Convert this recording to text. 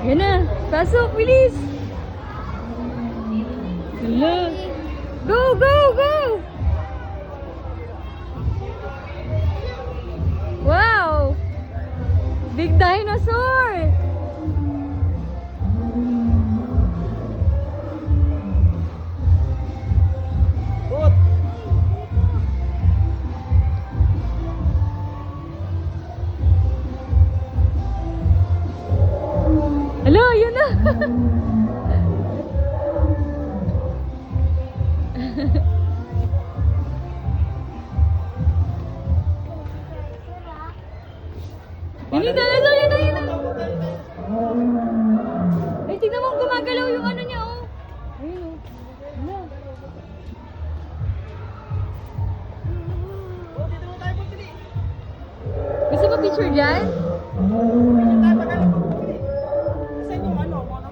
Yan na. Pasok, bilis. Hala. Go, go, go! Wow! Big dinosaur! Hala, yun na! Yun na, yun na, yun na! Ay, tignan mo gumagalaw yung ano niya, oh! Ayun, oh. Hala. Gusto mo picture dyan?